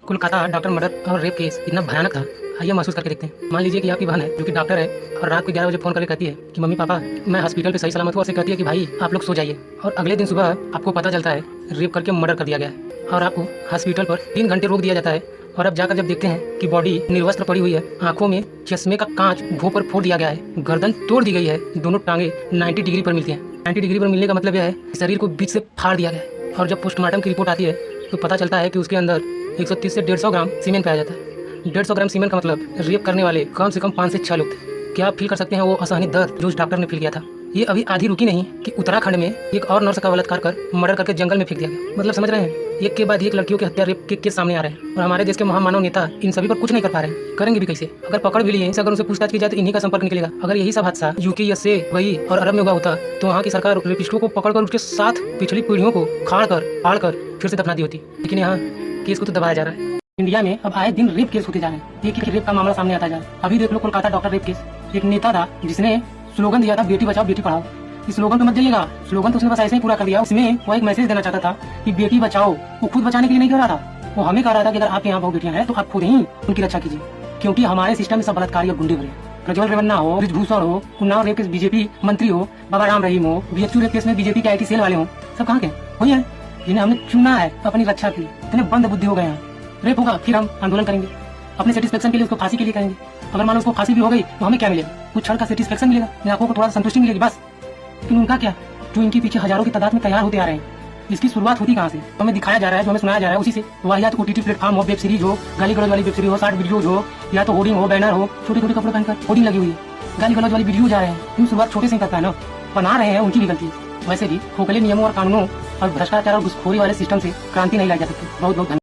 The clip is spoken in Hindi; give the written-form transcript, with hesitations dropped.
कोलकाता डॉक्टर मर्डर और रेप केस इतना भयानक था। आइए महसूस करके देखते हैं। मान लीजिए कि आपकी बहन है जो कि डॉक्टर है और रात को 11 बजे फ़ोन करके कहती है कि मम्मी पापा मैं हॉस्पिटल पे सही सलामत हूँ, और से कहती है कि भाई आप लोग सो जाइए। और अगले दिन सुबह आपको पता चलता है रेप करके मर्डर कर दिया गया है और आपको हॉस्पिटल पर 3 घंटे रोक दिया जाता है। और अब जाकर जब देखते हैं कि बॉडी निर्वस्त्र पड़ी हुई है, आंखों में चश्मे का कांच घो पर फोड़ दिया गया है, गर्दन तोड़ दी गई है, दोनों टांगे 90 डिग्री पर मिलती हैं। 90 डिग्री पर मिलने का मतलब यह है कि शरीर को बीच से फाड़ दिया गया है। और जब पोस्टमार्टम की रिपोर्ट आती है तो पता चलता है कि उसके अंदर 130 से 150 ग्राम सीमेन पाया जाता है। 150 ग्राम सीमेन का मतलब रेप करने वाले कम से कम 5 से 6 लोग थे। क्या आप फील कर सकते हैं वो असहनीय दर्द जो उस डॉक्टर ने फील किया था। ये अभी आधी रुकी नहीं कि उत्तराखंड में एक और नर्स का बलात्कार कर मर्डर करके जंगल में फेंक दिया गया। मतलब समझ रहे हैं, एक के बाद एक लड़कियों की हत्या रेप के केस सामने आ रहे हैं और हमारे देश के महामानव नेता इन सभी पर कुछ नहीं कर पा रहे हैं। करेंगे भी कैसे? अगर पकड़ भी लिए, अगर उनसे पूछताछ की जाए तो इन्हीं का संपर्क निकलेगा। अगर यही सब हादसा यूके, USA वही और अरब में हुआ होता तो वहाँ की सरकार रेपिस्टों को पकड़कर उसके साथ पिछली पीढ़ियों को फाड़ कर फिर से दफना दी होती। लेकिन यहाँ केस को तो दबाया जा रहा है। इंडिया में अब आए दिन रेप केस होते जा रहे हैं। एक रेप का मामला सामने आता जा रहा है। अभी देख लो कोलकाता डॉक्टर रेप केस। एक नेता था जिसने स्लोगन दिया था बेटी बचाओ बेटी पढ़ाओ। इस स्लोगन पे मत जाइएगा, स्लोगन तो उसने बस ऐसे ही पूरा कर दिया। उसमें वो एक मैसेज देना चाहता था कि बेटी बचाओ। वो खुद बचाने के लिए नहीं कह रहा था, वो हमें कह रहा था कि अगर आपके यहाँ बहुत बेटियां हैं तो आप खुद ही उनकी रक्षा कीजिए, क्योंकि हमारे सिस्टम में सब बलात्कारी और गुंडे भरे। प्रज्वल रेवन्ना हो, ब्रिजभूषण हो, उन्नाव रेप केस बीजेपी मंत्री हो, बाबा राम रहीम हो, BHU रेप केस में बीजेपी के IT सेल वाले हो, सब कहाँ के वही है जिन्हें हमने चुना है अपनी रक्षा के लिए। इतने बंद बुद्धि हो गए हैं। रेप होगा फिर हम आंदोलन करेंगे अपने सेटिस्फेक्शन के लिए, उसको फांसी के लिए करेंगे। अगर मान लो उसको फांसी भी हो गई तो हमें क्या मिलेगा? कुछ क्षण का सेटिस्फेक्शन मिलेगा, आंखों को थोड़ा सा संतुष्टि मिलेगी बस। लेकिन उनका क्या, जो इनके पीछे हजारों की तादाद में तैयार होते आ रहे हैं, इसकी शुरुआत होती कहाँ से? हमें दिखाया जा रहा है, जो हमें सुनाया जा रहा है उसी से। वाहियात OTT प्लेटफॉर्म हो, वेब सीरीज हो, गाली गलौज वाली वेब सीरीज हो, शॉर्ट वीडियोज हो, या तो होर्डिंग हो, बैनर हो, छोटे छोटे कपड़े पहनकर होर्डिंग लगी हुई है, गाली गलौज वाली वीडियो जा रहे हैं। इन शुरुआत छोटे से करता है ना, बना रहे हैं उनकी भी गलती है। वैसे भी खोखले नियमों और कानूनों और भ्रष्टाचार और घुसखोरी वाले सिस्टम से क्रांति नहीं लाई जा सकती। बहुत बहुत